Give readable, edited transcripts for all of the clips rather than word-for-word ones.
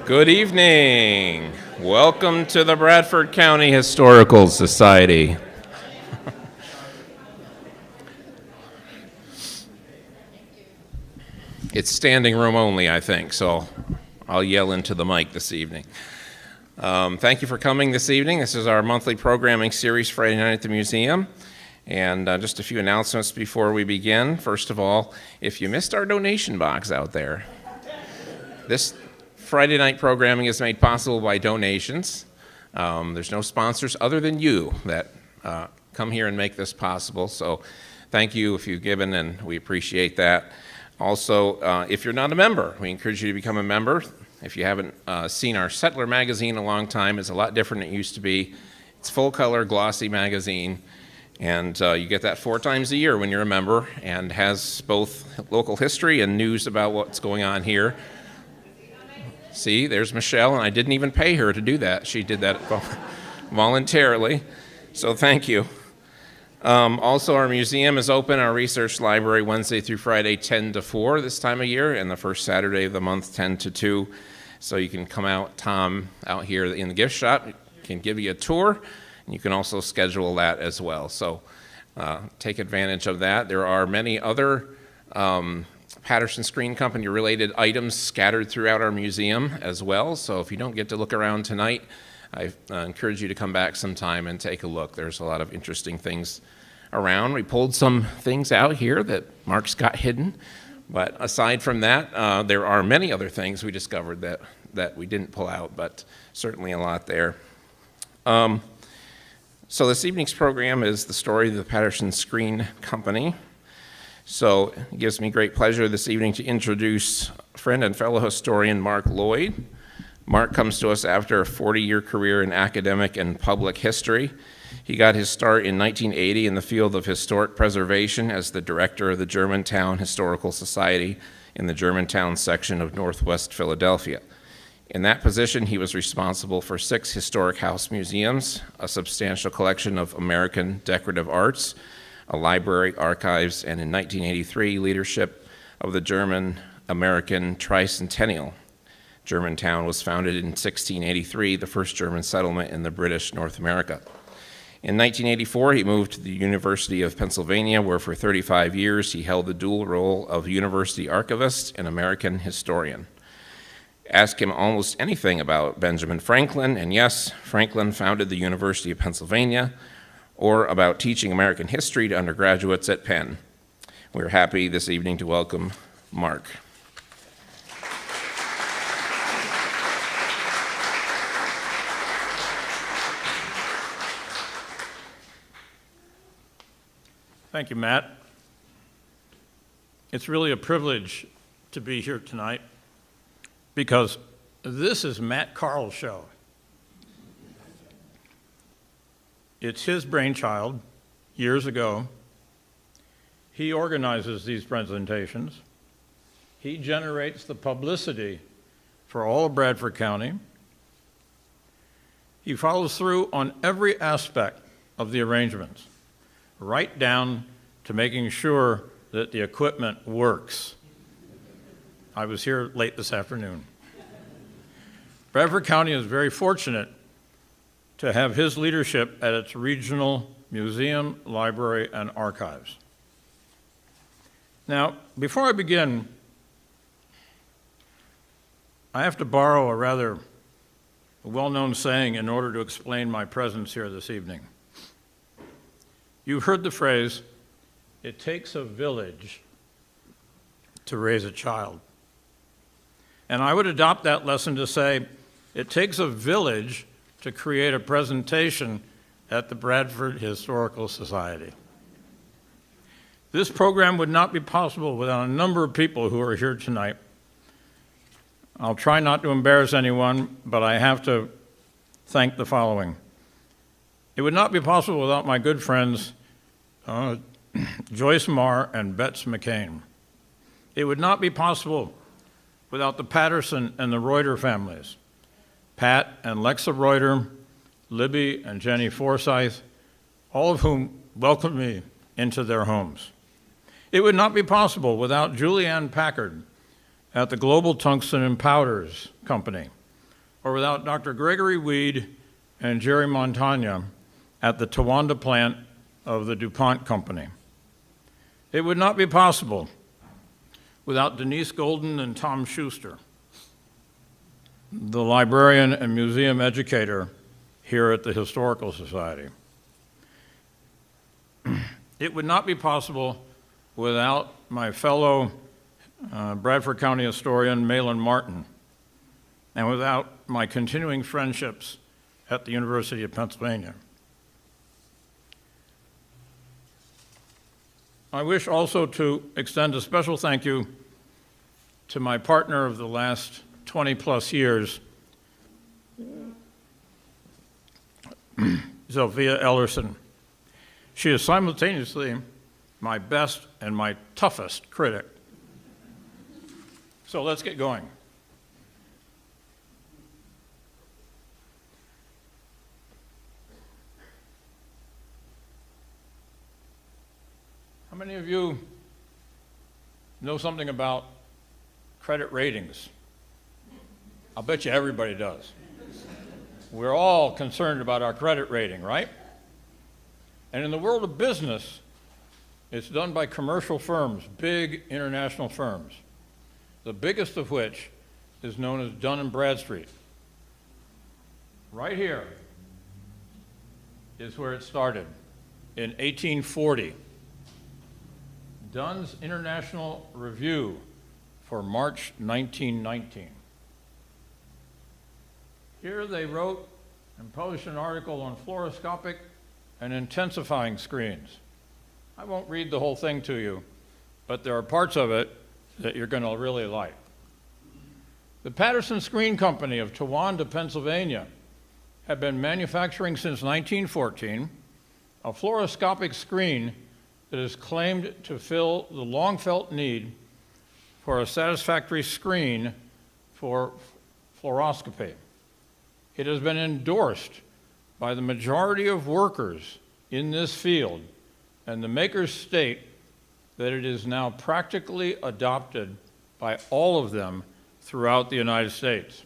Good evening. Welcome to the Bradford County Historical Society. It's standing room only, I think, so I'll yell into the mic this evening. Thank you for coming this evening. This is our monthly programming series, Friday Night at the Museum. And just a few announcements before we begin. First of all, if you missed our donation box out there, this Friday night programming is made possible by donations. There's no sponsors other than you that come here and make this possible. So thank you if you've given, and we appreciate that. Also, if you're not a member, we encourage you to become a member. If you haven't seen our Settler magazine in a long time, it's a lot different than it used to be. It's full-color, glossy magazine, and you get that 4 times a year when you're a member, and has both local history and news about what's going on here. See, there's Michelle, and I didn't even pay her to do that. She did that voluntarily, so thank you. Also, our museum is open, our research library, Wednesday through Friday, 10 to 4 this time of year, and the first Saturday of the month, 10 to 2. So you can come out, Tom, out here in the gift shop, can give you a tour, and you can also schedule that as well. So take advantage of that. There are many other Patterson Screen Company related items scattered throughout our museum as well. So if you don't get to look around tonight, I encourage you to come back sometime and take a look. There's a lot of interesting things around. We pulled some things out here that Mark's got hidden. But aside from that, there are many other things we discovered that we didn't pull out, but certainly a lot there. So this evening's program is the story of the Patterson Screen Company. So it gives me great pleasure this evening to introduce friend and fellow historian Mark Lloyd. Mark comes to us after a 40-year career in academic and public history. He got his start in 1980 in the field of historic preservation as the director of the Germantown Historical Society in the Germantown section of Northwest Philadelphia. In that position, he was responsible for 6 historic house museums, a substantial collection of American decorative arts, a library, archives, and in 1983, leadership of the German-American Tricentennial. Germantown was founded in 1683, the first German settlement in the British North America. In 1984, he moved to the University of Pennsylvania, where for 35 years he held the dual role of university archivist and American historian. Ask him almost anything about Benjamin Franklin, and yes, Franklin founded the University of Pennsylvania, or about teaching American history to undergraduates at Penn. We're happy this evening to welcome Mark. Thank you, Matt. It's really a privilege to be here tonight because this is Matt Carl's show. It's his brainchild years ago. He organizes these presentations. He generates the publicity for all of Bradford County. He follows through on every aspect of the arrangements, right down to making sure that the equipment works. I was here late this afternoon. Bradford County is very fortunate to have his leadership at its regional museum, library, and archives. Now, before I begin, I have to borrow a rather well-known saying in order to explain my presence here this evening. You've heard the phrase, "It takes a village to raise a child." And I would adopt that lesson to say, it takes a village to create a presentation at the Bradford Historical Society. This program would not be possible without a number of people who are here tonight. I'll try not to embarrass anyone, but I have to thank the following. It would not be possible without my good friends, Joyce Marr and Bets McCain. It would not be possible without the Patterson and the Reuter families, Pat and Lexa Reuter, Libby and Jenny Forsyth, all of whom welcomed me into their homes. It would not be possible without Julianne Packard at the Global Tungsten and Powders Company, or without Dr. Gregory Weed and Jerry Montagna at the Towanda plant of the DuPont Company. It would not be possible without Denise Golden and Tom Schuster, the librarian and museum educator here at the Historical Society. It would not be possible without my fellow Bradford County historian, Malin Martin, and without my continuing friendships at the University of Pennsylvania. I wish also to extend a special thank you to my partner of the last 20-plus years, Zilphia Ellerson. She is simultaneously my best and my toughest critic. So let's get going. How many of you know something about credit ratings? I'll bet you everybody does. We're all concerned about our credit rating, right? And in the world of business, it's done by commercial firms, big international firms, the biggest of which is known as Dun & Bradstreet. Right here is where it started, in 1840. Dunn's International Review for March 1919. Here they wrote and published an article on fluoroscopic and intensifying screens. I won't read the whole thing to you, but there are parts of it that you're going to really like. The Patterson Screen Company of Towanda, Pennsylvania, had been manufacturing since 1914 a fluoroscopic screen that is claimed to fill the long-felt need for a satisfactory screen for fluoroscopy. It has been endorsed by the majority of workers in this field, and the makers state that it is now practically adopted by all of them throughout the United States.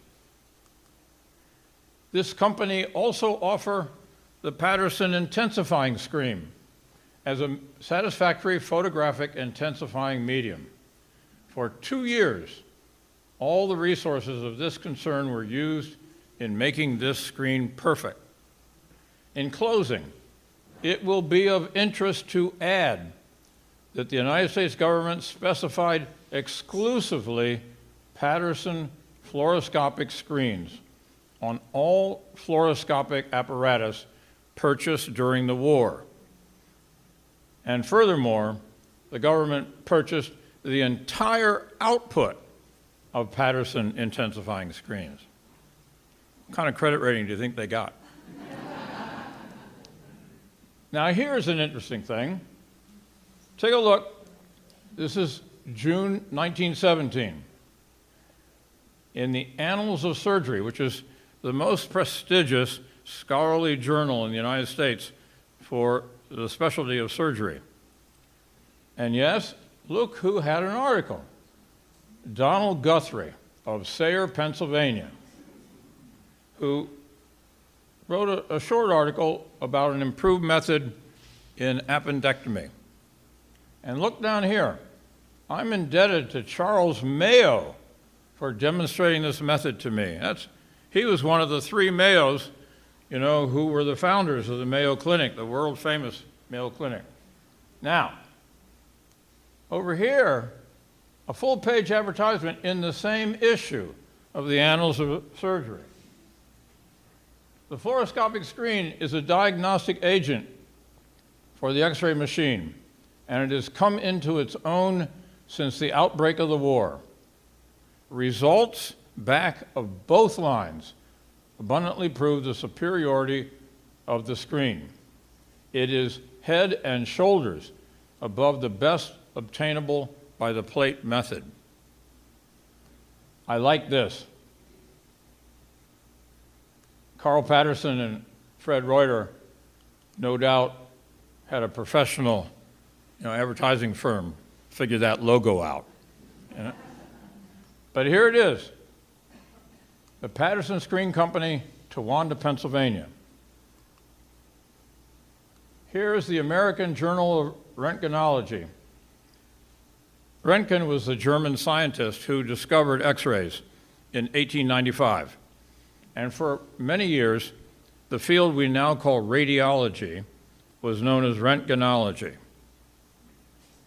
This company also offers the Patterson Intensifying Screen as a satisfactory photographic intensifying medium. For 2 years, all the resources of this concern were used in making this screen perfect. In closing, it will be of interest to add that the United States government specified exclusively Patterson fluoroscopic screens on all fluoroscopic apparatus purchased during the war. And furthermore, the government purchased the entire output of Patterson intensifying screens. What kind of credit rating do you think they got? Now here's an interesting thing. Take a look. This is June 1917. In the Annals of Surgery, which is the most prestigious scholarly journal in the United States for the specialty of surgery. And yes, look who had an article. Donald Guthrie of Sayre, Pennsylvania, who wrote a short article about an improved method in appendectomy. And look down here. I'm indebted to Charles Mayo for demonstrating this method to me. He was one of the 3 Mayos, who were the founders of the Mayo Clinic, the world-famous Mayo Clinic. Now, over here, a full-page advertisement in the same issue of the Annals of Surgery. The fluoroscopic screen is a diagnostic agent for the X-ray machine, and it has come into its own since the outbreak of the war. Results back of both lines abundantly prove the superiority of the screen. It is head and shoulders above the best obtainable by the plate method. I like this. Carl Patterson and Fred Reuter, no doubt, had a professional advertising firm figure that logo out. But here it is. The Patterson Screen Company, Towanda, Pennsylvania. Here is the American Journal of Röntgenology. Röntgen was the German scientist who discovered X-rays in 1895. And for many years, the field we now call radiology was known as röntgenology.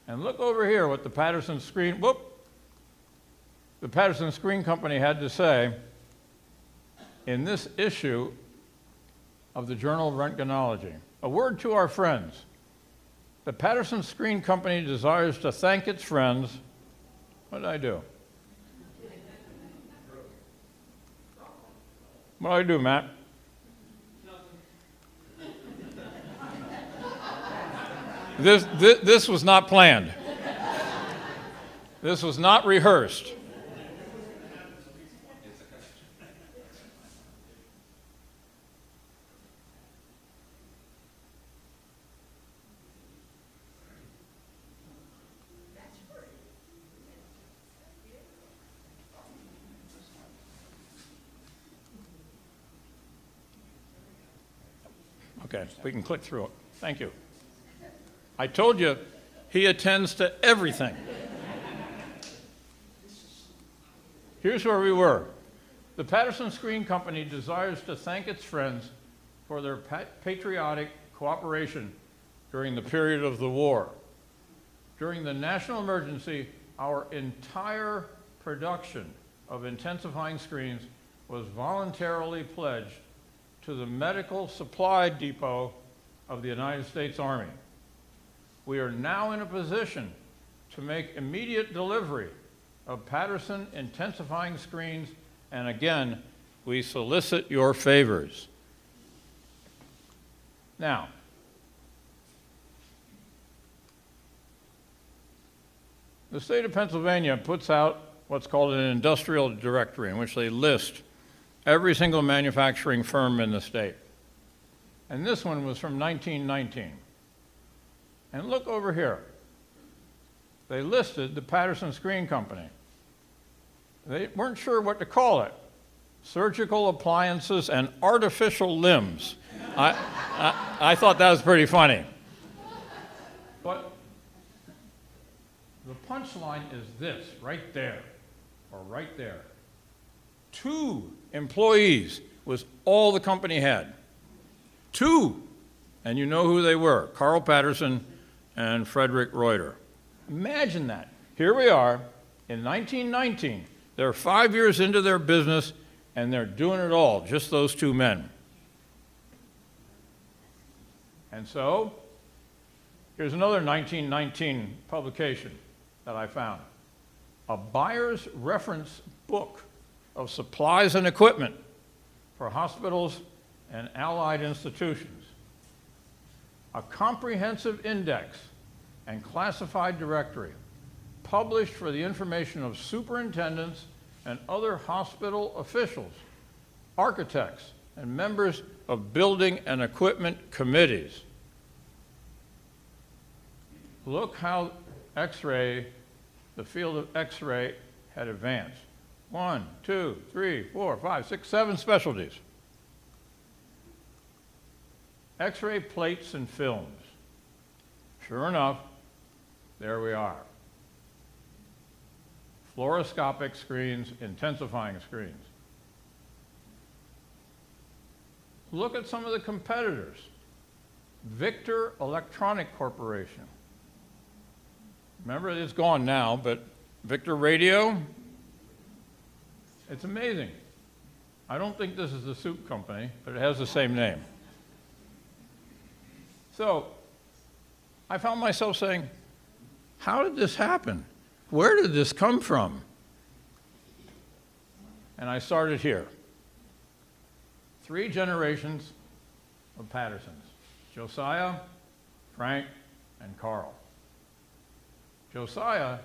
And look over here what the Patterson Screen Company had to say in this issue of the Journal of Röntgenology. A word to our friends. The Patterson Screen Company desires to thank its friends. What did I do? What did I do, Matt? This was not planned. This was not rehearsed. Okay, we can click through it. Thank you. I told you, he attends to everything. Here's where we were. The Patterson Screen Company desires to thank its friends for their patriotic cooperation during the period of the war. During the national emergency, our entire production of intensifying screens was voluntarily pledged to the Medical Supply Depot of the United States Army. We are now in a position to make immediate delivery of Patterson intensifying screens, and again, we solicit your favors. Now, the state of Pennsylvania puts out what's called an industrial directory, in which they list every single manufacturing firm in the state. And this one was from 1919. And look over here. They listed the Patterson Screen Company. They weren't sure what to call it. Surgical appliances and artificial limbs. I thought that was pretty funny. But the punchline is this, right there, or right there. 2 employees was all the company had. 2. And you know who they were, Carl Patterson and Frederic Reuter. Imagine that. Here we are in 1919. They're 5 years into their business, and they're doing it all, just those 2 men. And so, here's another 1919 publication that I found. A buyer's reference book of supplies and equipment for hospitals and allied institutions. A comprehensive index and classified directory published for the information of superintendents and other hospital officials, architects, and members of building and equipment committees. Look how X-ray, the field of X-ray had advanced. 1, 2, 3, 4, 5, 6, 7 specialties. X-ray plates and films. Sure enough, there we are. Fluoroscopic screens, intensifying screens. Look at some of the competitors. Victor Electronic Corporation. Remember, it's gone now, but Victor Radio, it's amazing. I don't think this is the soup company, but it has the same name. So I found myself saying, how did this happen? Where did this come from? And I started here. 3 generations of Pattersons: Josiah, Frank, and Carl. Josiah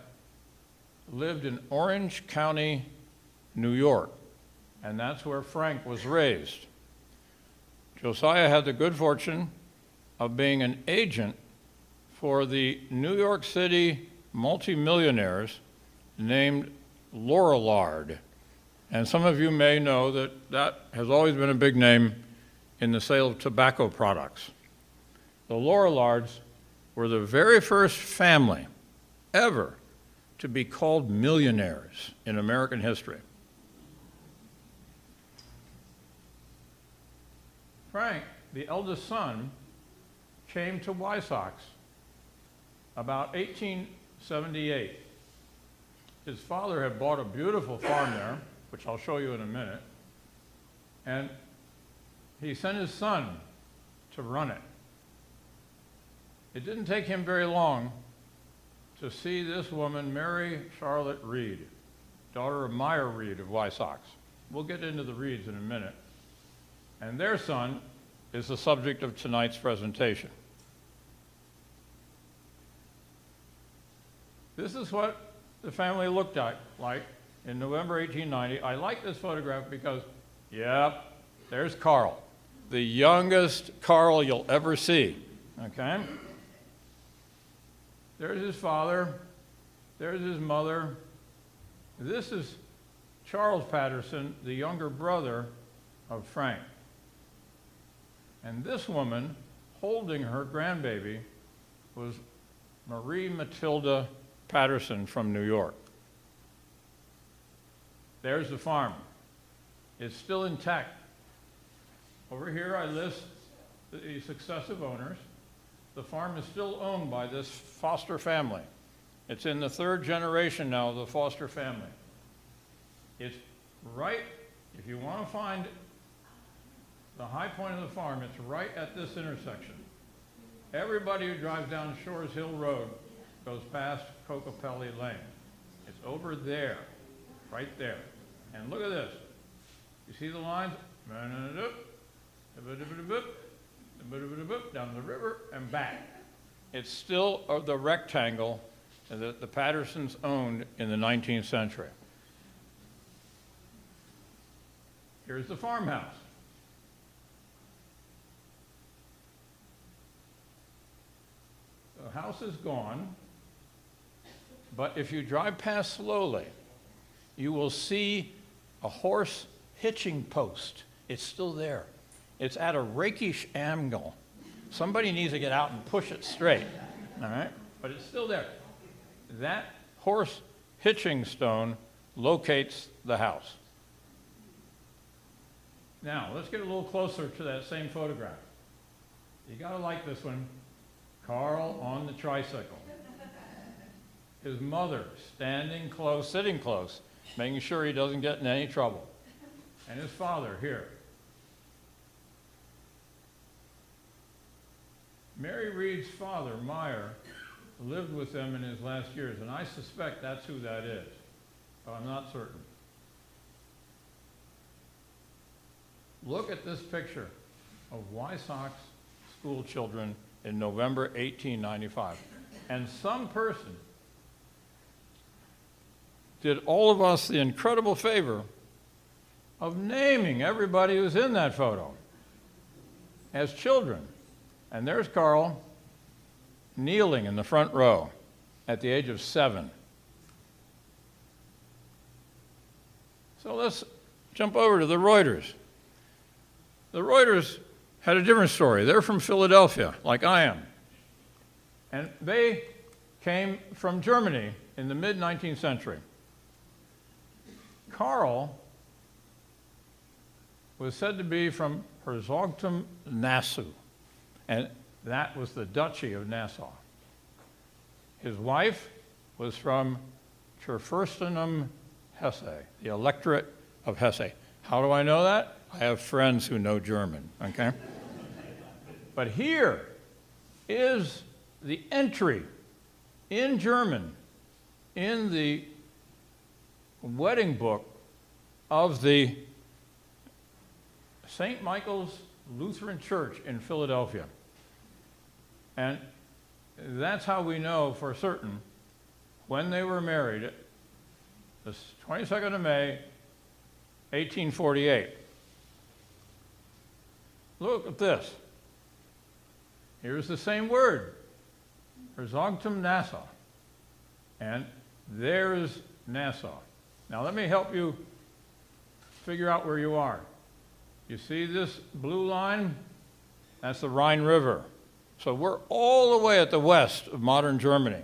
lived in Orange County, New York, and that's where Frank was raised. Josiah had the good fortune of being an agent for the New York City multimillionaires named Lorillard. And some of you may know that that has always been a big name in the sale of tobacco products. The Lorillards were the very first family ever to be called millionaires in American history. Frank, the eldest son, came to Wysox about 1878. His father had bought a beautiful farm there, which I'll show you in a minute, and he sent his son to run it. It didn't take him very long to see this woman, Mary Charlotte Reed, daughter of Meyer Reed of Wysox. We'll get into the Reeds in a minute. And their son is the subject of tonight's presentation. This is what the family looked like in November 1890. I like this photograph because, yep, there's Carl, the youngest Carl you'll ever see, okay? There's his father, there's his mother. This is Charles Patterson, the younger brother of Frank. And this woman holding her grandbaby was Marie Matilda Patterson from New York. There's the farm. It's still intact. Over here I list the successive owners. The farm is still owned by this Foster family. It's in the third generation now of the Foster family. It's right, if you want to find the high point of the farm, it's right at this intersection. Everybody who drives down Shores Hill Road goes past Cocopelli Lane. It's over there, right there. And look at this. You see the lines? Down the river and back. It's still the rectangle that the Pattersons owned in the 19th century. Here's the farmhouse. The house is gone, but if you drive past slowly, you will see a horse hitching post. It's still there. It's at a rakish angle. Somebody needs to get out and push it straight, all right? But it's still there. That horse hitching stone locates the house. Now, let's get a little closer to that same photograph. You gotta like this one. Carl on the tricycle. His mother standing close, sitting close, making sure he doesn't get in any trouble. And his father here. Mary Reed's father, Meyer, lived with them in his last years, and I suspect that's who that is, but I'm not certain. Look at this picture of Wysox school children in November 1895. And some person did all of us the incredible favor of naming everybody who's in that photo as children. And there's Carl kneeling in the front row at the age of 7. So let's jump over to the Reuters. The Reuters had a different story. They're from Philadelphia, like I am. And they came from Germany in the mid-19th century. Carl was said to be from Herzogtum Nassau, and that was the Duchy of Nassau. His wife was from Kurfürstentum Hesse, the Electorate of Hesse. How do I know that? I have friends who know German, okay? But here is the entry in German in the wedding book of the St. Michael's Lutheran Church in Philadelphia. And that's how we know for certain when they were married, the 22nd of May, 1848. Look at this. Here's the same word, Herzogtum Nassau. And there's Nassau. Now let me help you figure out where you are. You see this blue line? That's the Rhine River. So we're all the way at the west of modern Germany.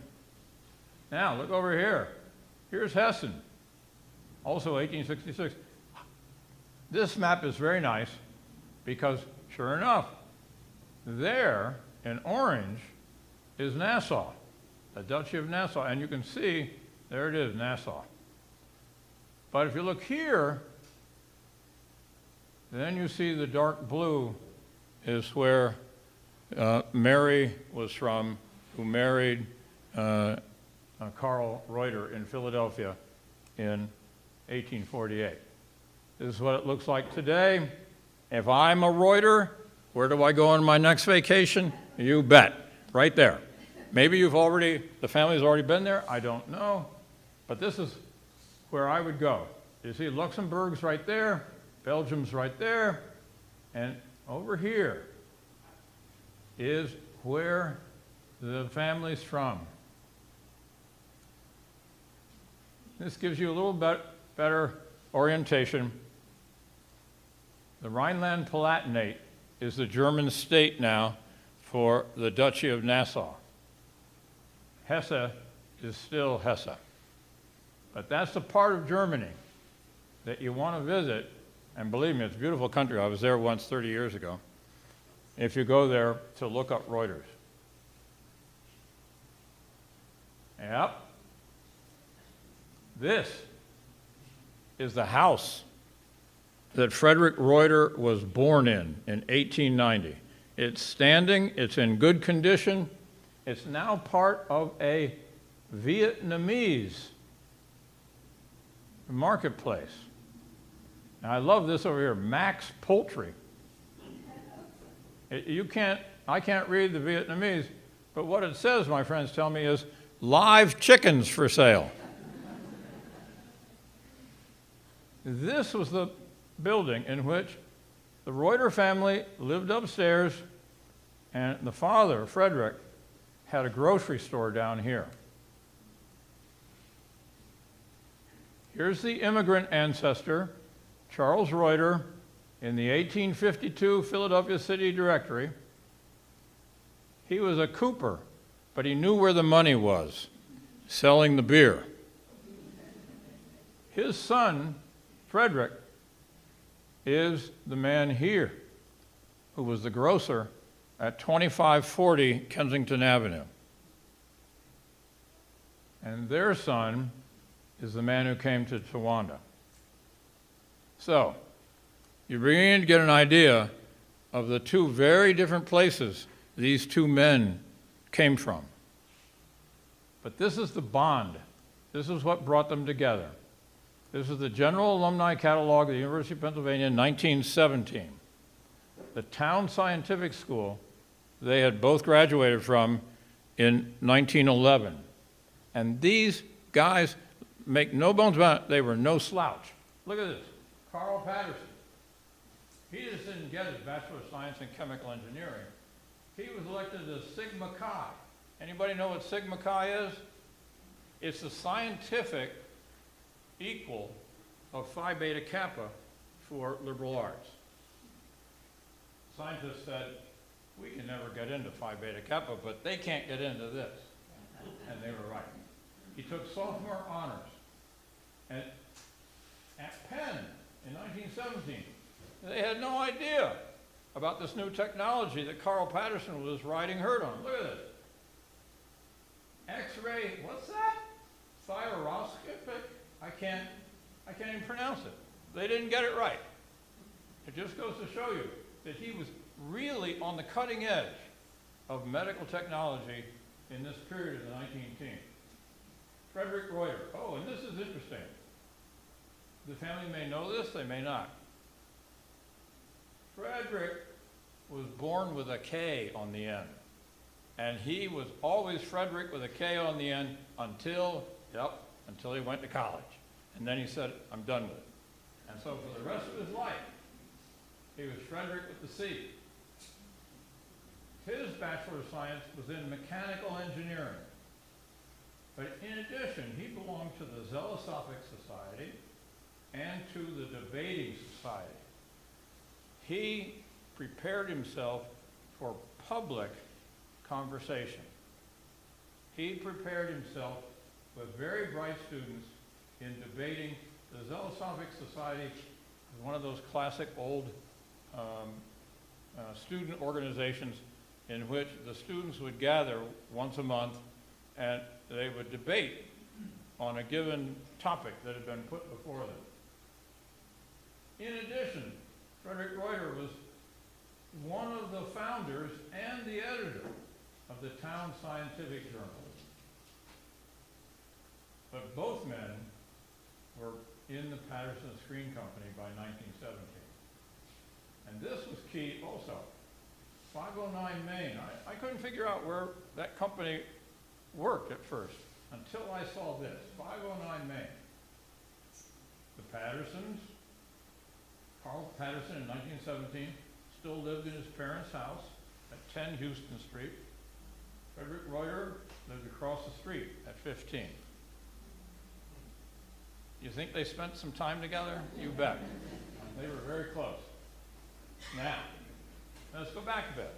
Now, look over here. Here's Hessen, also 1866. This map is very nice because, sure enough, there in orange is Nassau, the Duchy of Nassau. And you can see, there it is, Nassau. But if you look here, then you see the dark blue is where Mary was from, who married Karl Reuter in Philadelphia in 1848. This is what it looks like today. If I'm a Reuter, where do I go on my next vacation? You bet, right there. Maybe the family's already been there, I don't know. But this is where I would go. You see Luxembourg's right there, Belgium's right there, and over here is where the family's from. This gives you a little bit better orientation. The Rhineland-Palatinate is the German state now for the Duchy of Nassau. Hesse is still Hesse. But that's the part of Germany that you want to visit, and believe me, it's a beautiful country. I was there once 30 years ago. If you go there to look up Reuters. Yep. This is the house that Frederic Reuter was born in 1890. It's standing, it's in good condition. It's now part of a Vietnamese marketplace. Now, I love this over here, Max Poultry. I can't read the Vietnamese, but what it says, my friends tell me, is live chickens for sale. This was the building in which the Reuter family lived upstairs, and the father, Frederic, had a grocery store down here. Here's the immigrant ancestor, Charles Reuter, in the 1852 Philadelphia City Directory. He was a cooper, but he knew where the money was, selling the beer. His son, Frederic, is the man here who was the grocer at 2540 Kensington Avenue. And their son is the man who came to Towanda. So, you begin to get an idea of the two very different places these two men came from. But this is the bond. This is what brought them together. This is the General Alumni Catalog of the University of Pennsylvania in 1917. The town scientific school they had both graduated from in 1911. And these guys, make no bones about it, they were no slouch. Look at this, Carl Patterson. He just didn't get his Bachelor of Science in Chemical Engineering. He was elected as Sigma Chi. Anybody know what Sigma Chi is? It's the scientific equal of Phi Beta Kappa for liberal arts. Scientists said, we can never get into Phi Beta Kappa, but they can't get into this. And they were right. He took sophomore honors. And at Penn in 1917, they had no idea about this new technology that Carl Patterson was riding herd on. Look at this. X-ray, what's that? Thyroscopic? I can't even pronounce it. They didn't get it right. It just goes to show you that he was really on the cutting edge of medical technology in this period of the 19th teens. Frederic Reuter. Oh, and this is interesting. The family may know this, they may not. Frederic was born with a K on the end. And he was always Frederic with a K on the end until he went to college. And then he said, I'm done with it. And so for the rest of his life, he was Frederic with the C. His Bachelor of Science was in mechanical engineering. But in addition, he belonged to the Zelosophic Society, and to the debating society. He prepared himself for public conversation. He prepared himself with very bright students in debating. The Philosophic Society is one of those classic old student organizations in which the students would gather once a month and they would debate on a given topic that had been put before them. In addition, Frederic Reuter was one of the founders and the editor of the town scientific journal. But both men were in the Patterson Screen Company by 1917. And this was key also. 509 Main. I couldn't figure out where that company worked at first until I saw this, 509 Main. The Pattersons, Carl Patterson in 1917, still lived in his parents' house at 10 Houston Street. Frederic Reuter lived across the street at 15. You think they spent some time together? You bet. They were very close. Now, let's go back a bit.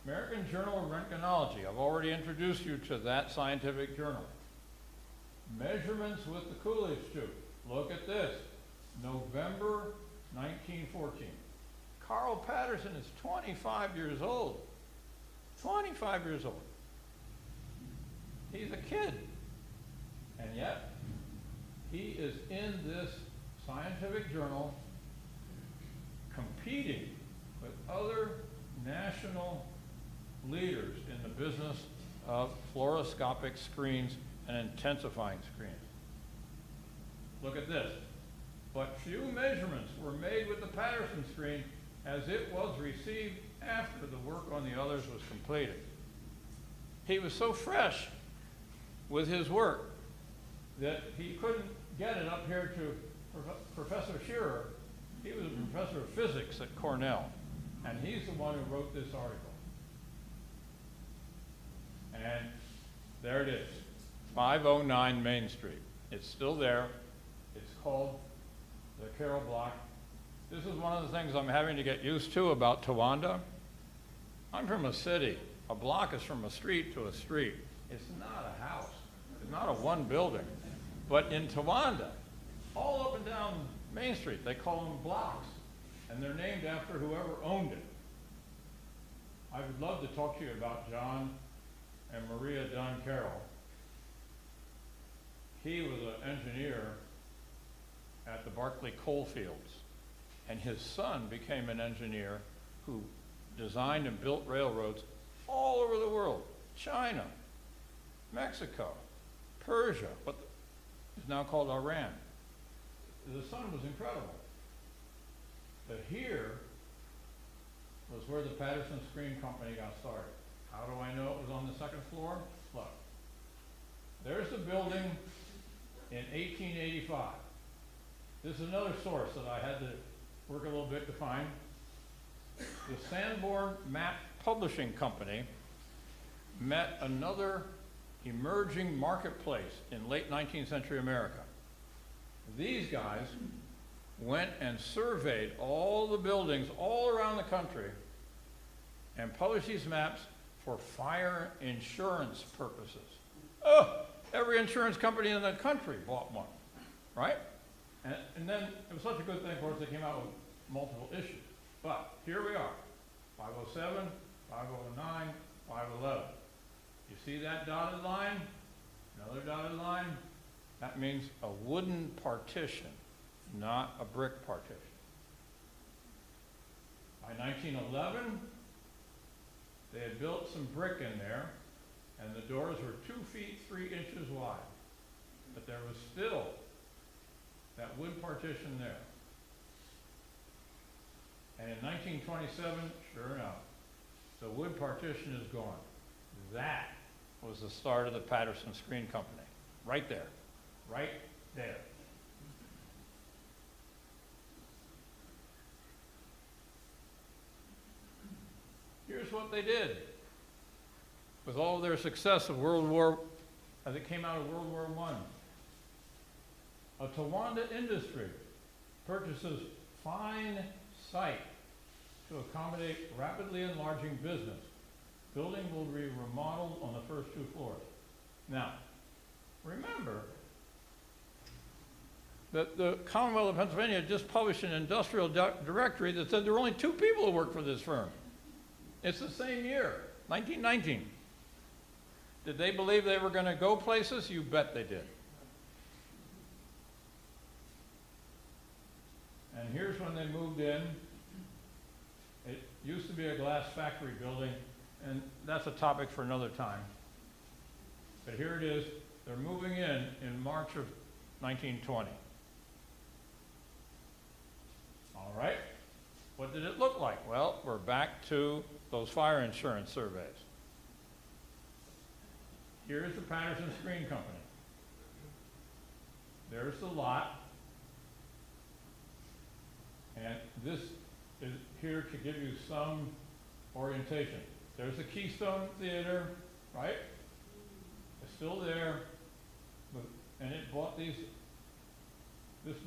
American Journal of Röntgenology. I've already introduced you to that scientific journal. Measurements with the Coolidge tube. Look at this. November 1914. Carl Patterson is 25 years old. 25 years old. He's a kid. And yet, he is in this scientific journal competing with other national leaders in the business of fluoroscopic screens and intensifying screens. Look at this. But few measurements were made with the Patterson screen as it was received after the work on the others was completed. He was so fresh with his work that he couldn't get it up here to Professor Shearer. He was a professor of physics at Cornell, and he's the one who wrote this article. And there it is, 509 Main Street. It's still there. It's called the Carroll Block. This is one of the things I'm having to get used to about Towanda. I'm from a city. A block is from a street to a street. It's not a house. It's not a one building. But in Towanda, all up and down Main Street, they call them blocks. And they're named after whoever owned it. I would love to talk to you about John and Maria Dunn Carroll. He was an engineer at the Barclay coal fields. And his son became an engineer who designed and built railroads all over the world. China, Mexico, Persia, what is now called Iran. The son was incredible. But here was where the Patterson Screen Company got started. How do I know it was on the second floor? Look, there's the building in 1885. This is another source that I had to work a little bit to find. The Sanborn Map Publishing Company met another emerging marketplace in late 19th century America. These guys went and surveyed all the buildings all around the country and published these maps for fire insurance purposes. Oh, every insurance company in the country bought one, right? And then it was such a good thing, of course, they came out with multiple issues. But here we are, 507, 509, 511. You see that dotted line? Another dotted line? That means a wooden partition, not a brick partition. By 1911, they had built some brick in there, and the doors were 2 feet 3 inches wide. But there was still that wood partition there. And in 1927, sure enough, the wood partition is gone. That was the start of the Patterson Screen Company. Right there. Right there. Here's what they did. With all their success of World War, as it came out of World War I, A Towanda industry purchases fine site to accommodate rapidly enlarging business. Building will be remodeled on the first 2 floors. Now, remember that the Commonwealth of Pennsylvania just published an industrial directory that said there were only 2 people who worked for this firm. It's the same year, 1919. Did they believe they were going to go places? You bet they did. And here's when they moved in. It used to be a glass factory building, and that's a topic for another time. But here it is. They're moving in March of 1920. All right. What did it look like? Well, we're back to those fire insurance surveys. Here's the Patterson Screen Company. There's the lot. And this is here to give you some orientation. There's the Keystone Theater, right? It's still there, and it bought this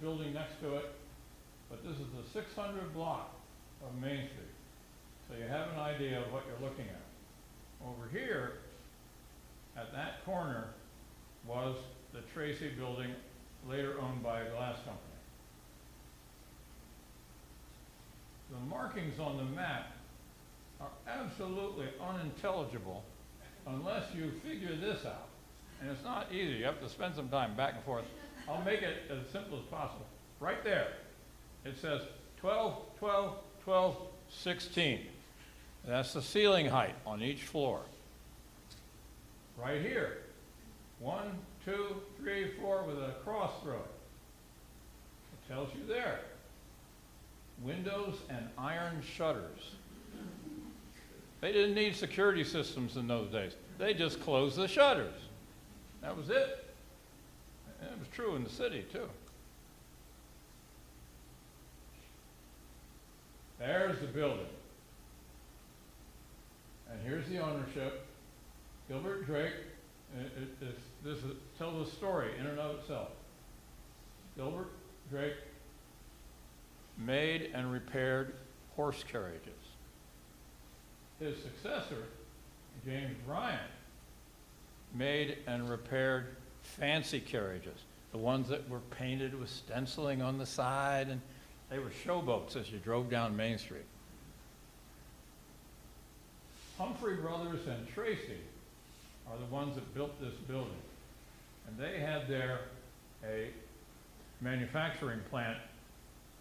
building next to it. But this is the 600 block of Main Street. So you have an idea of what you're looking at. Over here, at that corner, was the Tracy building, later owned by a glass company. The markings on the map are absolutely unintelligible unless you figure this out. And it's not easy. You have to spend some time back and forth. I'll make it as simple as possible. Right there, it says 12, 12, 12, 16. That's the ceiling height on each floor. Right here, 1, 2, 3, 4 with a cross through it. It tells you there. Windows and iron shutters. They didn't need security systems in those days. They just closed the shutters. That was it. And it was true in the city, too. There's the building. And here's the ownership. Gilbert Drake. This tells a story in and of itself. Gilbert Drake made and repaired horse carriages. His successor, James Bryant, made and repaired fancy carriages, the ones that were painted with stenciling on the side, and they were showboats as you drove down Main Street. Humphrey Brothers and Tracy are the ones that built this building, and they had there a manufacturing plant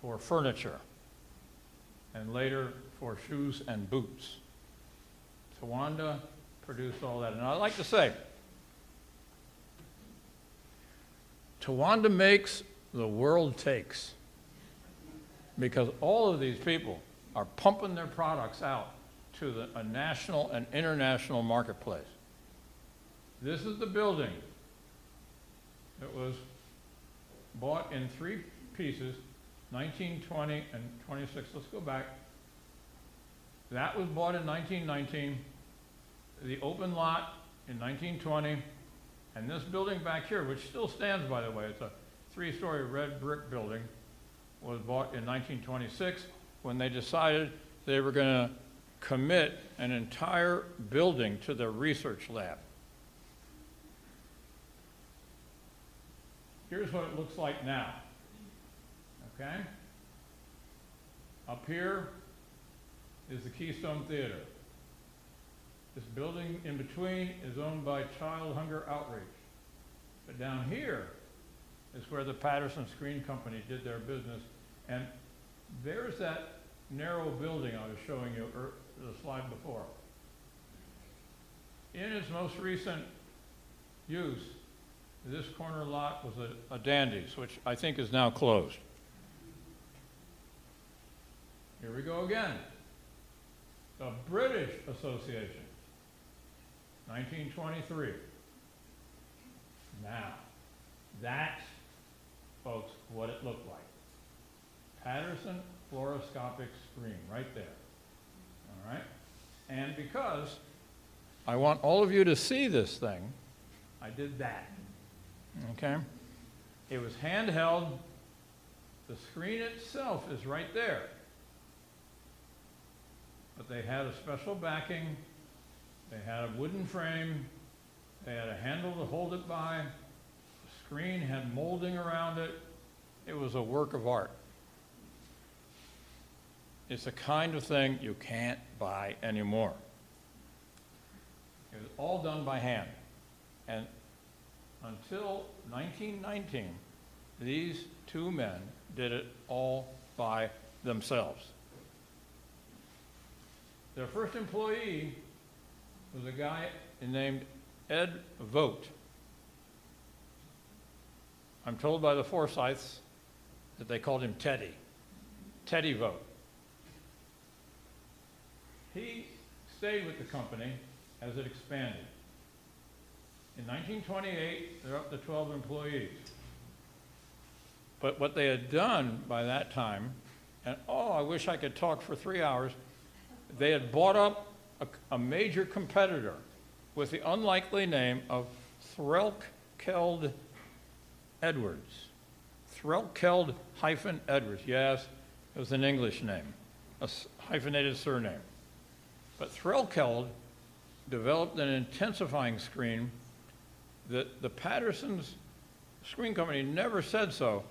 for furniture, and later for shoes and boots. Towanda produced all that. And I'd like to say, Towanda makes, the world takes. Because all of these people are pumping their products out to a national and international marketplace. This is the building. It was bought in 3 pieces, 1920 and 26. Let's go back. That was bought in 1919. The open lot in 1920. And this building back here, which still stands, by the way, it's a 3-story red brick building, was bought in 1926 when they decided they were going to commit an entire building to their research lab. Here's what it looks like now. Okay? Up here is the Keystone Theater. This building in between is owned by Child Hunger Outreach. But down here is where the Patterson Screen Company did their business. And there's that narrow building I was showing you the slide before. In its most recent use, this corner lot was a Dandy's, which I think is now closed. Here we go again. The British Association, 1923. Now, that's, folks, what it looked like. Patterson fluoroscopic screen, right there. All right? And because I want all of you to see this thing, I did that. Okay? It was handheld. The screen itself is right there. But they had a special backing. They had a wooden frame. They had a handle to hold it by. The screen had molding around it. It was a work of art. It's the kind of thing you can't buy anymore. It was all done by hand. And until 1919, these two men did it all by themselves. Their first employee was a guy named Ed Vogt. I'm told by the Forsyths that they called him Teddy Vogt. He stayed with the company as it expanded. In 1928, they're up to 12 employees. But what they had done by that time, and I wish I could talk for 3 hours, they had bought up a major competitor with the unlikely name of Threlkeld Edwards. Threlkeld-Edwards, yes, it was an English name, a hyphenated surname. But Threlkeld developed an intensifying screen that the Patterson Screen Company never said so,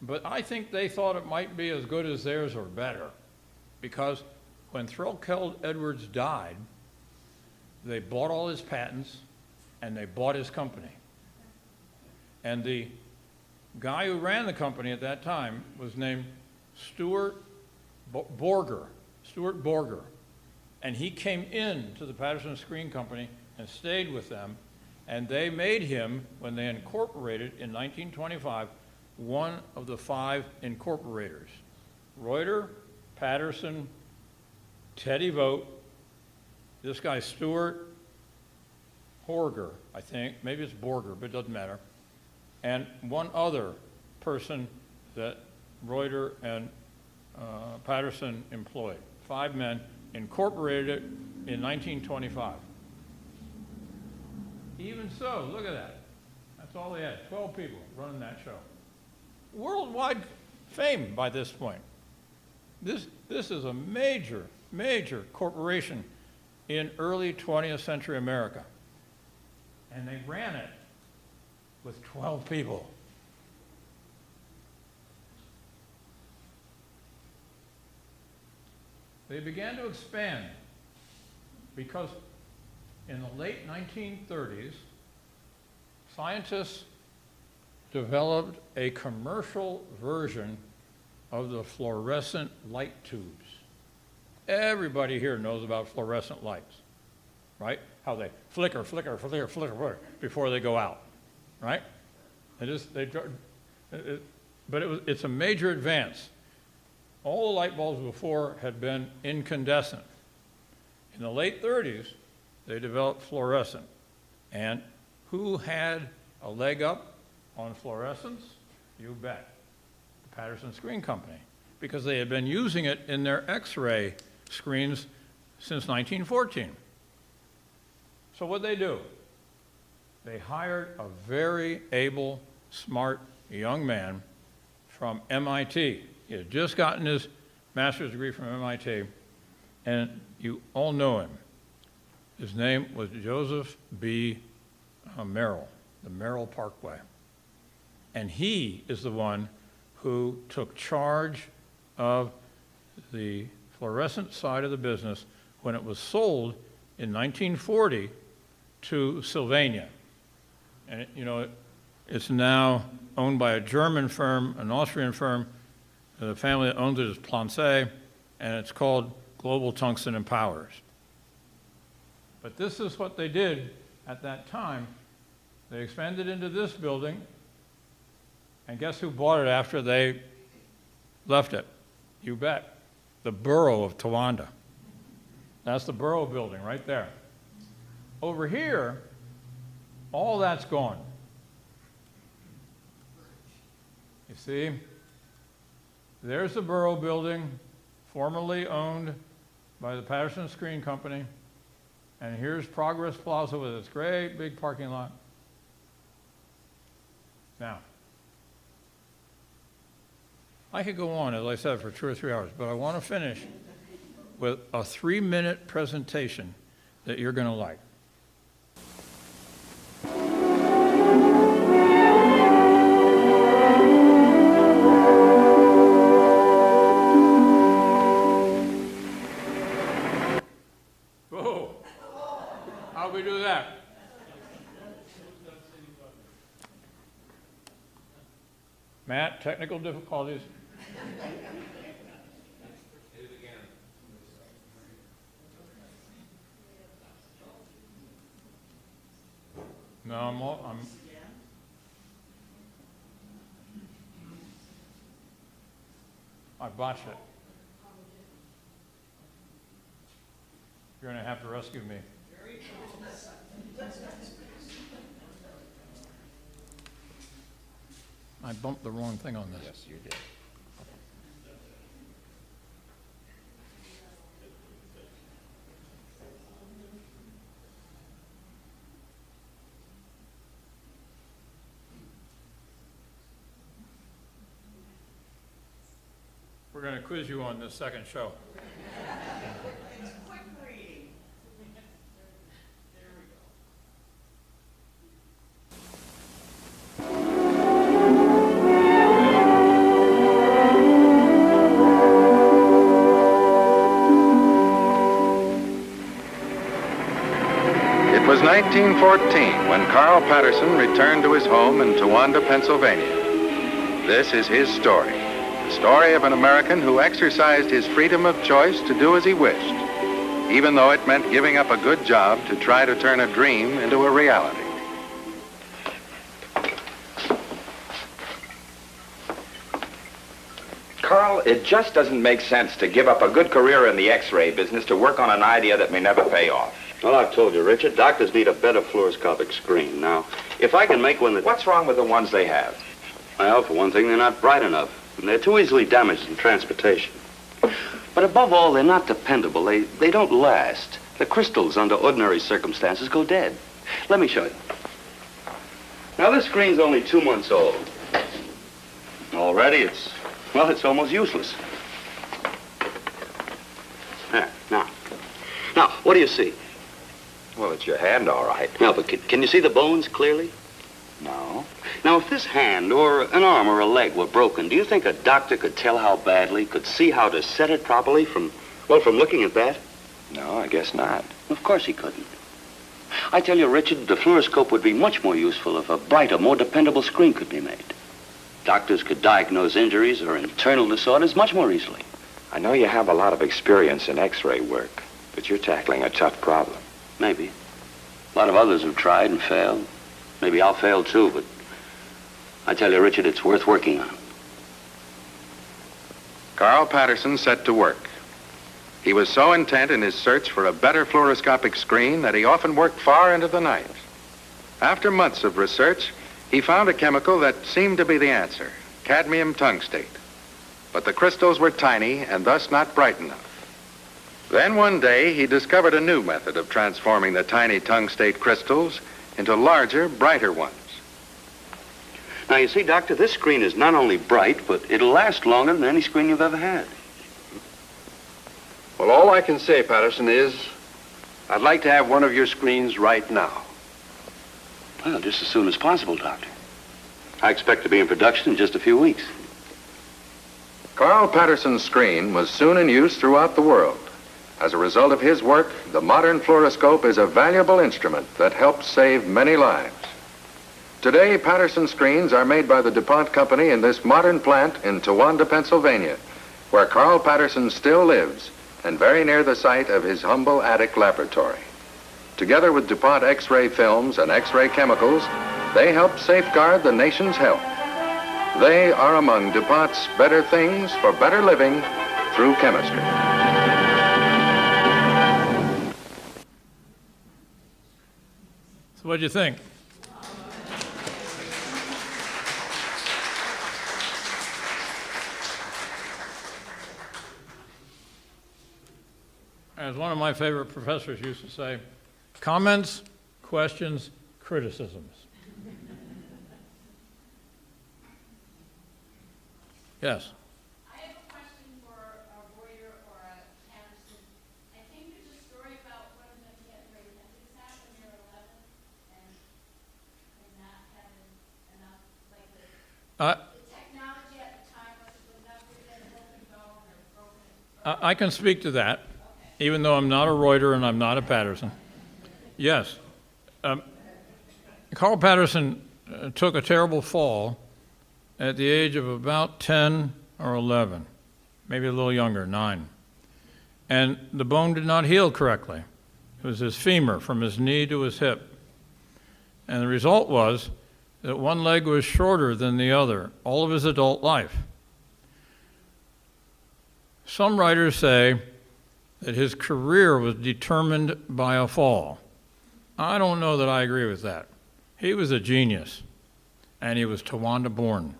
but I think they thought it might be as good as theirs or better, because when Threlkeld Edwards died, they bought all his patents and they bought his company. And the guy who ran the company at that time was named Stuart Borger. And he came in to the Patterson Screen Company and stayed with them, and they made him, when they incorporated in 1925, one of the 5 incorporators. Reuter, Patterson, Teddy Vogt, this guy Stuart Borger, I think, maybe it's Borger, but it doesn't matter, and one other person that Reuter and Patterson employed. 5 men incorporated it in 1925. Even so, look at that. That's all they had, 12 people running that show. Worldwide fame by this point. This is a major corporation in early 20th century America. And they ran it with 12 people. They began to expand because in the late 1930s, scientists developed a commercial version of the fluorescent light tubes. Everybody here knows about fluorescent lights, right? How they flicker before they go out, right? It's a major advance. All the light bulbs before had been incandescent. In the late 30s, they developed fluorescent. And who had a leg up on fluorescence? You bet, the Patterson Screen Company, because they had been using it in their X-ray screens since 1914. So what'd they do? They hired a very able, smart young man from MIT. He had just gotten his master's degree from MIT, and you all know him. His name was Joseph B. Merrill, the Merrill Parkway. And he is the one who took charge of the fluorescent side of the business when it was sold in 1940 to Sylvania. And it's now owned by a German firm, an Austrian firm. The family that owns it is Plancé, and it's called Global Tungsten and Powers. But this is what they did at that time. They expanded into this building, and guess who bought it after they left it? You bet. The borough of Towanda. That's the borough building right there. Over here, all that's gone. You see? There's the borough building, formerly owned by the Patterson Screen Company. And here's Progress Plaza with its great big parking lot. Now, I could go on, as I said, for 2 or 3 hours, but I want to finish with a 3-minute presentation that you're going to like. Whoa! How'd we do that? Matt, technical difficulties? No, I botched it. You're going to have to rescue me. I bumped the wrong thing on this. Yes, you did. We're going to quiz you on this second show. It's quick reading. It was 1914 when Carl Patterson returned to his home in Towanda, Pennsylvania. This is his story, the story of an American who exercised his freedom of choice to do as he wished, even though it meant giving up a good job to try to turn a dream into a reality. Carl, it just doesn't make sense to give up a good career in the X-ray business to work on an idea that may never pay off. Well, I've told you, Richard, doctors need a better fluoroscopic screen. Now, if I can make one that... What's wrong with the ones they have? Well, for one thing, they're not bright enough, and they're too easily damaged in transportation. But above all, they're not dependable. They don't last. The crystals, under ordinary circumstances, go dead. Let me show you. Now, this screen's only 2 months old. Already, it's almost useless. There, now, what do you see? Well, it's your hand, all right. No, but can you see the bones clearly? No. Now, if this hand or an arm or a leg were broken, do you think a doctor could tell how badly, could see how to set it properly from looking at that? No, I guess not. Of course he couldn't. I tell you, Richard, the fluoroscope would be much more useful if a brighter, more dependable screen could be made. Doctors could diagnose injuries or internal disorders much more easily. I know you have a lot of experience in X-ray work, but you're tackling a tough problem. Maybe. A lot of others have tried and failed. Maybe I'll fail too, but I tell you, Richard, it's worth working on. Carl Patterson set to work. He was so intent in his search for a better fluoroscopic screen that he often worked far into the night. After months of research, he found a chemical that seemed to be the answer, cadmium tungstate. But the crystals were tiny and thus not bright enough. Then one day, he discovered a new method of transforming the tiny tungstate crystals into larger, brighter ones. Now, you see, Doctor, this screen is not only bright, but it'll last longer than any screen you've ever had. Well, all I can say, Patterson, is I'd like to have one of your screens right now. Well, just as soon as possible, Doctor. I expect to be in production in just a few weeks. Carl Patterson's screen was soon in use throughout the world. As a result of his work, the modern fluoroscope is a valuable instrument that helps save many lives. Today, Patterson screens are made by the DuPont Company in this modern plant in Towanda, Pennsylvania, where Carl Patterson still lives and very near the site of his humble attic laboratory. Together with DuPont X-ray films and X-ray chemicals, they help safeguard the nation's health. They are among DuPont's better things for better living through chemistry. So what'd you think? As one of my favorite professors used to say, comments, questions, criticisms. Yes. I can speak to that, even though I'm not a Reuter and I'm not a Patterson. Yes. Carl Patterson took a terrible fall at the age of about 10 or 11, maybe a little younger, 9. And the bone did not heal correctly. It was his femur from his knee to his hip. And the result was that one leg was shorter than the other all of his adult life. Some writers say that his career was determined by a fall. I don't know that I agree with that. He was a genius, and he was Towanda born.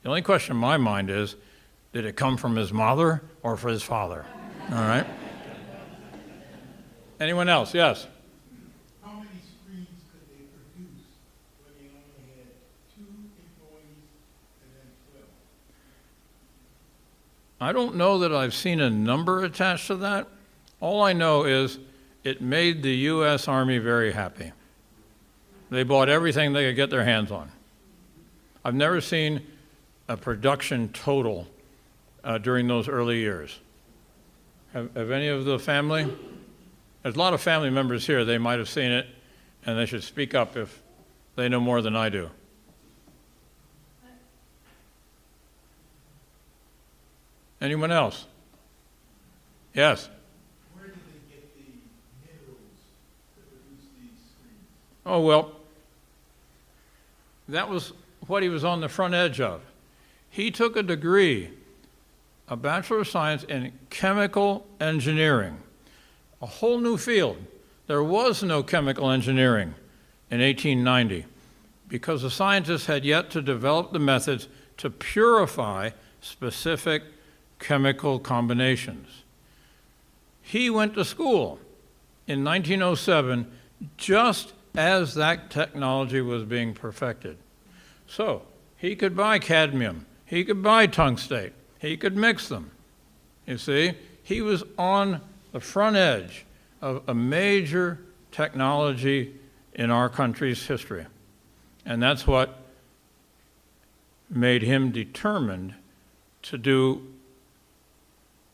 The only question in my mind is, did it come from his mother or from his father? All right? Anyone else? Yes? How many screens could they produce when they only had 2 employees and then 12? I don't know that I've seen a number attached to that. All I know is it made the U.S. Army very happy. They bought everything they could get their hands on. I've never seen a production total during those early years. Have any of the family? There's a lot of family members here. They might have seen it, and they should speak up if they know more than I do. Anyone else? Yes? Where did they get the minerals to produce these screens? Oh, well, that was what he was on the front edge of. He took a degree, a Bachelor of Science in Chemical Engineering, a whole new field. There was no chemical engineering in 1890 because the scientists had yet to develop the methods to purify specific chemical combinations. He went to school in 1907 just as that technology was being perfected. So he could buy cadmium, he could buy tungstate, he could mix them. You see, he was on the front edge of a major technology in our country's history. And that's what made him determined to do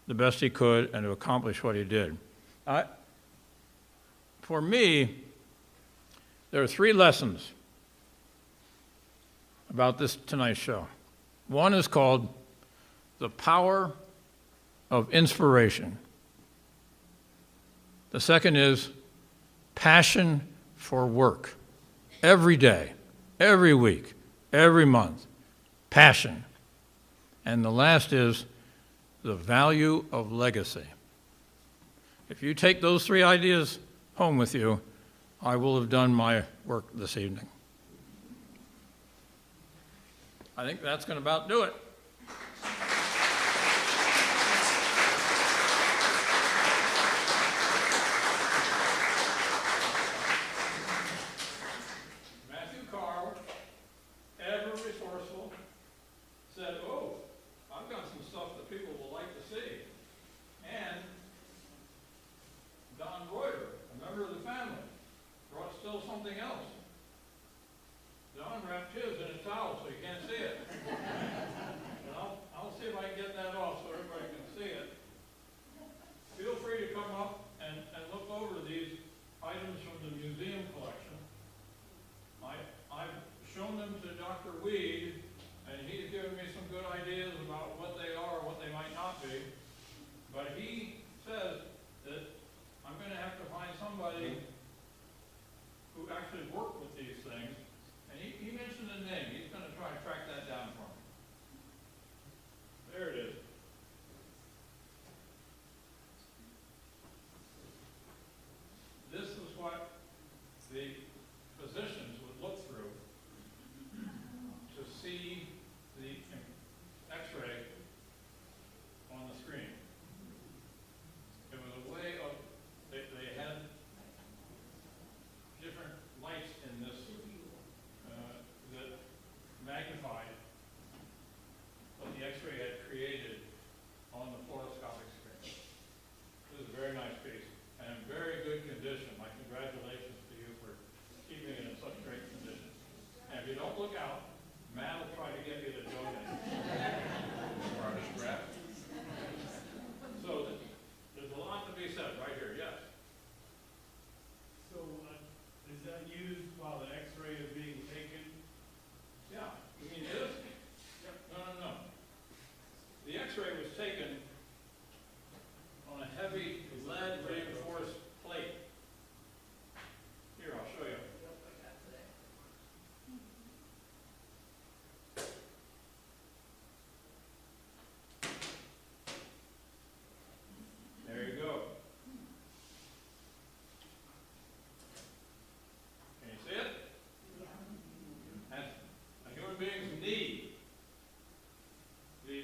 the best he could and to accomplish what he did. For me, there are 3 lessons about this tonight's show. One is called The Power of Inspiration. The second is passion for work. Every day, every week, every month. Passion. And the last is the value of legacy. If you take those 3 ideas home with you, I will have done my work this evening. I think that's going to about do it. Matthew Carl, ever resourceful, said, "Oh, I've got some stuff that people will like to see." And Don Reuter, a member of the family, brought still something else. Don wrapped his in a towel so you can't see it. And I'll see if I can get that off so everybody can see it. Feel free to come up and look over these items from the museum collection. I've shown them to Dr. Weed, and he's given me some good ideas about what they are, what they might not be. But he says that I'm going to have to find somebody who actually worked with these things. And he mentioned a name. He's going to try and track that down for me. There it is. This is what the physicians would look through to see the X-ray on the screen. It was a way of, they had different lights in this that magnified while the X-ray is being taken? Yeah, you mean this? No. The X-ray was taken on a heavy lead reinforced plate. Here, I'll show you. There you go. Can you see it? That's a human being's knee. The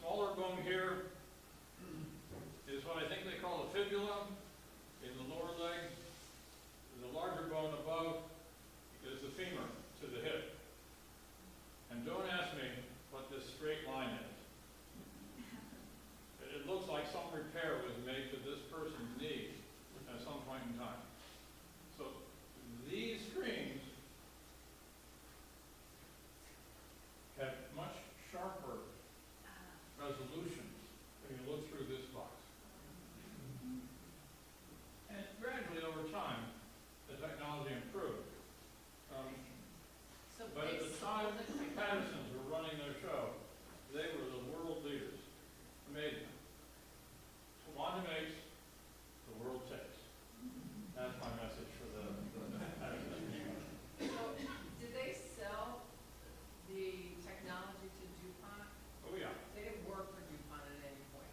smaller bone here is what I think they call a fibula in the lower leg. The larger bone above is the femur to the hip. And don't ask me what this straight line is. It looks like some repair was made to this person's knee at some point in time. So these screens have much sharper resolutions when you look through this box. And gradually over time, the technology improved. But at the time the Pattersons were running their show, they were the world leaders. Amazing. Towanda makes, the world takes. That's my message for the Pattersons. So, did they sell the technology to DuPont? Oh yeah. They didn't work for DuPont at any point.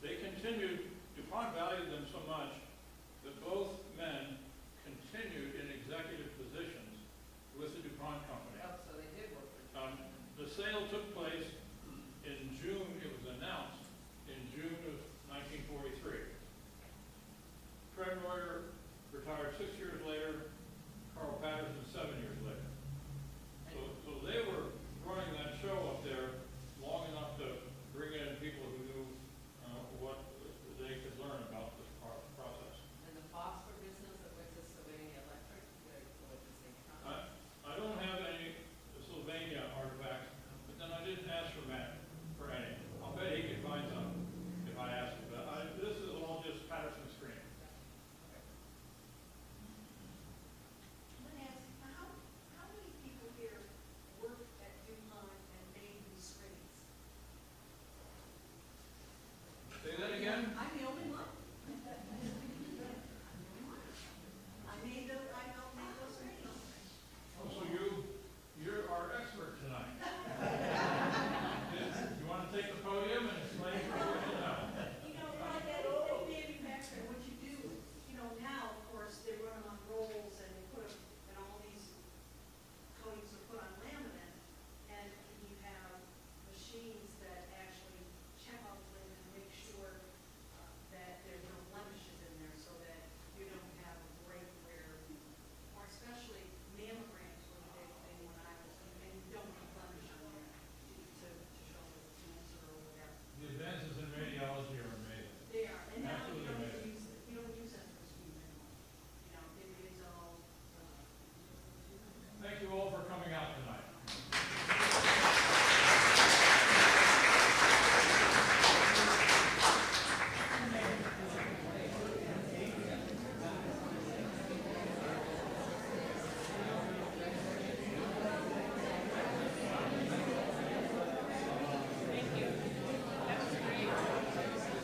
They continued, DuPont valued them so much that both men continued in executive positions with the DuPont company. Oh, so they did work for DuPont. The sale took place in June, it was announced in June of 1943. Fred Reuter retired 6 years later, Carl Patterson 7 years later. So they were running that show up there long enough to bring in people who knew what they could learn about this process. And the phosphor business that went to Sylvania Electric, they went to the same time. I don't have any Sylvania artifacts, but then I didn't ask for any. I'll bet he could find some if I asked him. But this is all just Patterson Screen. Let me ask, how many people here work at DuPont and made these screens? Say that again? I'm the only one. I helped make those screens. Oh, so you're our expert tonight. You want to take the podium and explain for what you know? You know, like any manufacturer, what you do, now, of course, they run them on rolls and they put them, and all these coatings are put on laminate, and you have machines that actually check out the lid and make sure that there's no blemishes in there, so that you don't have a break where, or especially mammograms were the big thing when I was, and you don't have blemish on there to show the cancer or whatever. The advances in radiology are amazing. They are, and now you Absolutely don't amazing. use it, you don't use that for screen anymore. It is all. Thank you all for coming out tonight.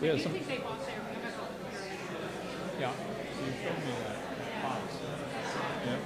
Yeah, you think they bought their chemical? Yeah, you showed me that box. Yeah.